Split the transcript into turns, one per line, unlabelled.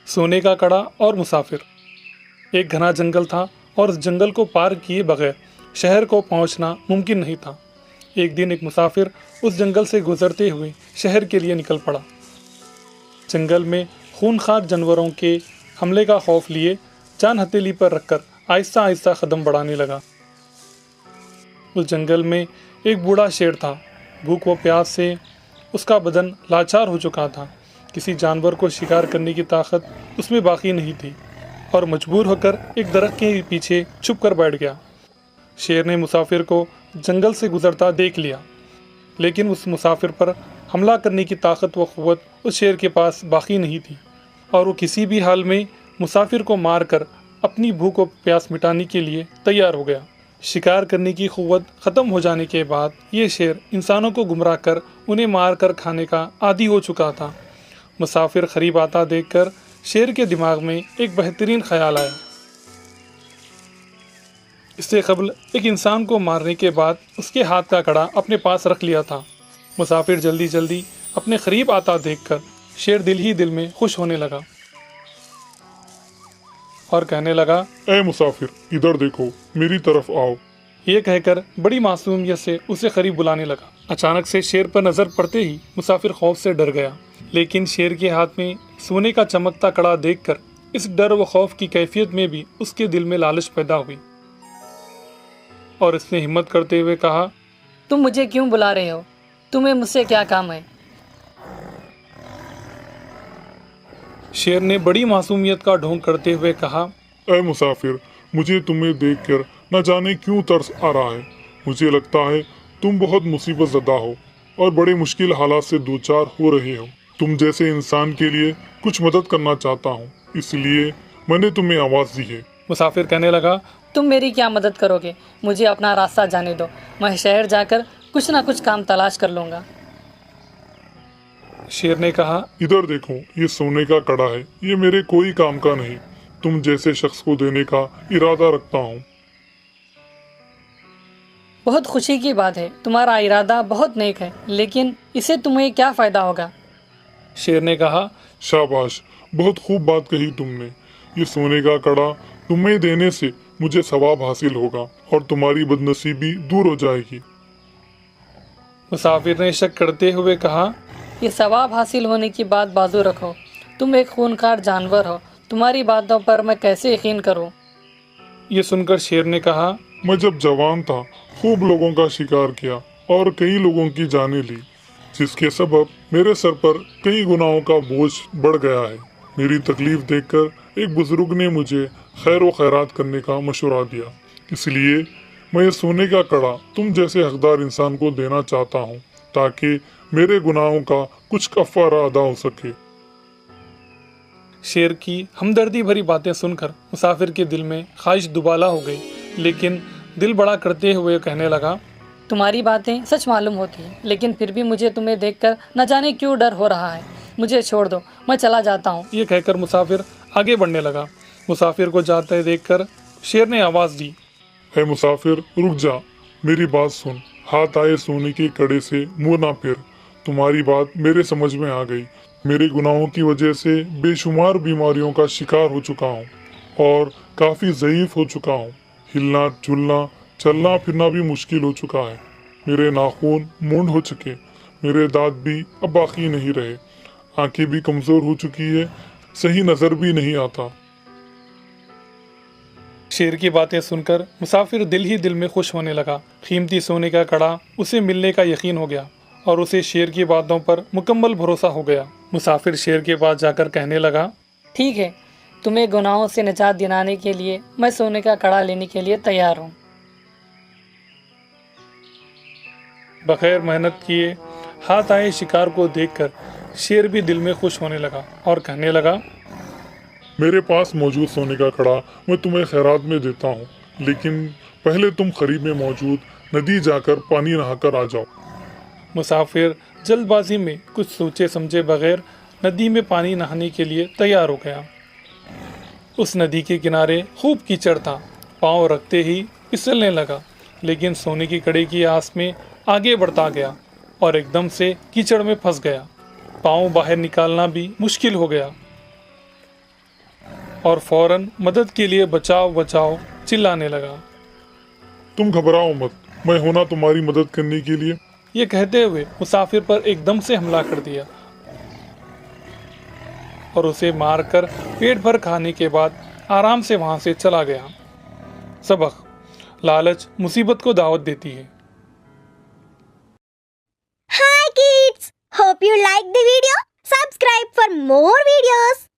सोने का कड़ा और मुसाफिर। एक घना जंगल था और उस जंगल को पार किए बगैर शहर को पहुंचना मुमकिन नहीं था। एक दिन एक मुसाफिर उस जंगल से गुजरते हुए शहर के लिए निकल पड़ा। जंगल में खूनखार जानवरों के हमले का खौफ लिए जान हथेली पर रखकर आहिस्ता आहिस्ता कदम बढ़ाने लगा। उस जंगल में एक बूढ़ा शेर था। भूख व प्यास से उसका बदन लाचार हो चुका था। किसी जानवर को शिकार करने की ताकत उसमें बाकी नहीं थी और मजबूर होकर एक दरख्त के पीछे छुप कर बैठ गया। शेर ने मुसाफिर को जंगल से गुजरता देख लिया, लेकिन उस मुसाफिर पर हमला करने की ताकत व क़ुव्वत उस शेर के पास बाकी नहीं थी और वो किसी भी हाल में मुसाफिर को मारकर अपनी भूख व प्यास मिटाने के लिए तैयार हो गया। शिकार करने की क़ुव्वत ख़त्म हो जाने के बाद ये शेर इंसानों को गुमराह कर उन्हें मार कर खाने का आदी हो चुका था। मुसाफिर करीब आता देखकर शेर के दिमाग में एक बेहतरीन ख्याल आया। इससे कबल एक इंसान को मारने के बाद उसके हाथ का कड़ा अपने पास रख लिया था। मुसाफिर जल्दी जल्दी अपने करीब आता देखकर शेर दिल ही दिल में खुश होने लगा और कहने लगा,
ऐ मुसाफिर, इधर देखो, मेरी तरफ आओ।
ये कहकर बड़ी मासूमियत से उसे करीब बुलाने लगा। अचानक से शेर पर नज़र पड़ते ही मुसाफिर खौफ से डर गया, लेकिन शेर के हाथ में सोने का चमकता कड़ा देखकर इस डर व खौफ की कैफियत में भी उसके दिल में लालच पैदा हुई और इसने हिम्मत करते हुए कहा,
तुम मुझे क्यों बुला रहे हो? तुम्हें मुझसे क्या काम है?
शेर ने बड़ी मासूमियत का ढोंग करते हुए कहा,
ऐ मुसाफिर, मुझे तुम्हें देखकर न जाने क्यों तरस आ रहा है। मुझे लगता है तुम बहुत मुसीबत ज़दा हो और बड़े मुश्किल हालात से दो चार हो रहे हो। तुम जैसे इंसान के लिए कुछ मदद करना चाहता हूँ, इसलिए मैंने तुम्हें आवाज़ दी है।
मुसाफिर कहने लगा,
तुम मेरी क्या मदद करोगे? मुझे अपना रास्ता जाने दो, मैं शहर जाकर कुछ ना कुछ काम तलाश कर लूँगा।
शेर ने कहा,
इधर देखो, ये सोने का कड़ा है, ये मेरे कोई काम का नहीं, तुम जैसे शख्स को देने का इरादा रखता हूँ।
बहुत खुशी की बात है, तुम्हारा इरादा बहुत नेक है, लेकिन इससे तुम्हें क्या फ़ायदा होगा?
शेर ने कहा,
शाबाश, बहुत खूब बात कही तुमने। ये सोने का कड़ा तुम्हें देने से मुझे सवाब हासिल होगा और तुम्हारी बदनसीबी दूर हो जाएगी।
मुसाफिर ने शक करते हुए कहा,
ये सवाब हासिल होने की बात बाजू रखो, तुम एक खूनखार जानवर हो, तुम्हारी बातों पर मैं कैसे यकीन करूं?
ये सुनकर शेर ने कहा,
मैं जब जवान था खूब लोगों का शिकार किया और कई लोगों की जानें ली, जिसके सबब मेरे सर पर कई गुनाहों का बोझ बढ़ गया है। मेरी तकलीफ देखकर एक बुजुर्ग ने मुझे खैर व खैरात करने का मशवरा दिया, इसलिए मैं ये सोने का कड़ा तुम जैसे हकदार इंसान को देना चाहता हूँ, ताकि मेरे गुनाहों का कुछ कफ़ारा अदा हो सके।
शेर की हमदर्दी भरी बातें सुनकर मुसाफिर के दिल में ख्वाहिश दुबाला हो गई, लेकिन दिल बड़ा करते हुए कहने लगा,
तुम्हारी बातें सच मालूम होती हैं, लेकिन फिर भी मुझे तुम्हें देखकर न जाने क्यों डर हो रहा है। मुझे छोड़ दो, मैं चला जाता हूँ।
ये कहकर मुसाफिर आगे बढ़ने लगा। मुसाफिर को जाते देखकर शेर ने आवाज़ दी,
है मुसाफिर, रुक जा, मेरी बात सुन। हाथ आए सोने के कड़े से मुंह ना फिर। तुम्हारी बात मेरे समझ में आ गई। मेरे गुनाहों की वजह से बेशुमार बीमारियों का शिकार हो चुका हूँ और काफ़ी ज़ईफ़ हो चुका हूँ। हिलना झुलना चलना फिरना भी मुश्किल हो चुका है। मेरे नाखून मूंड हो चुके, मेरे दांत भी अब बाकी नहीं रहे, आंखें भी कमज़ोर हो चुकी है, सही नज़र भी नहीं आता।
शेर की बातें सुनकर मुसाफिर दिल ही दिल में खुश होने लगा। कीमती सोने का कड़ा उसे मिलने का यकीन हो गया और उसे शेर की बातों पर मुकम्मल भरोसा हो गया। मुसाफिर शेर के पास जाकर कहने लगा,
ठीक है, तुम्हें गुनाहों से निजात दिलाने के लिए मैं सोने का कड़ा लेने के लिए तैयार हूँ।
बगैर मेहनत किए हाथ आए शिकार को देखकर शेर भी दिल में खुश होने लगा और कहने लगा,
मेरे पास मौजूद सोने का कड़ा मैं तुम्हें खैरात में देता हूँ, लेकिन पहले तुम करीब में मौजूद नदी जाकर पानी नहाकर आ जाओ।
मुसाफिर जल्दबाजी में कुछ सोचे समझे बगैर नदी में पानी नहाने के लिए तैयार हो गया। उस नदी के किनारे खूब कीचड़ था। पाँव रखते ही फिसलने लगा, लेकिन सोने की कड़ी की आस में आगे बढ़ता गया और एकदम से कीचड़ में फंस गया। पाँव बाहर निकालना भी मुश्किल हो गया। اور فوراً مدد کے لیے بچاؤ بچاؤ چلانے لگا۔
تم گھبراؤ مت، میں ہونا تمہاری مدد کرنے کے لیے۔
یہ کہتے ہوئے مسافر پر ایک دم سے حملہ کر دیا اور اسے مار کر پیٹ بھر کھانے کے بعد آرام سے وہاں سے چلا گیا۔ سبق: لالچ مصیبت کو دعوت دیتی ہے۔
Hi kids! Hope you like the video. Subscribe for more videos.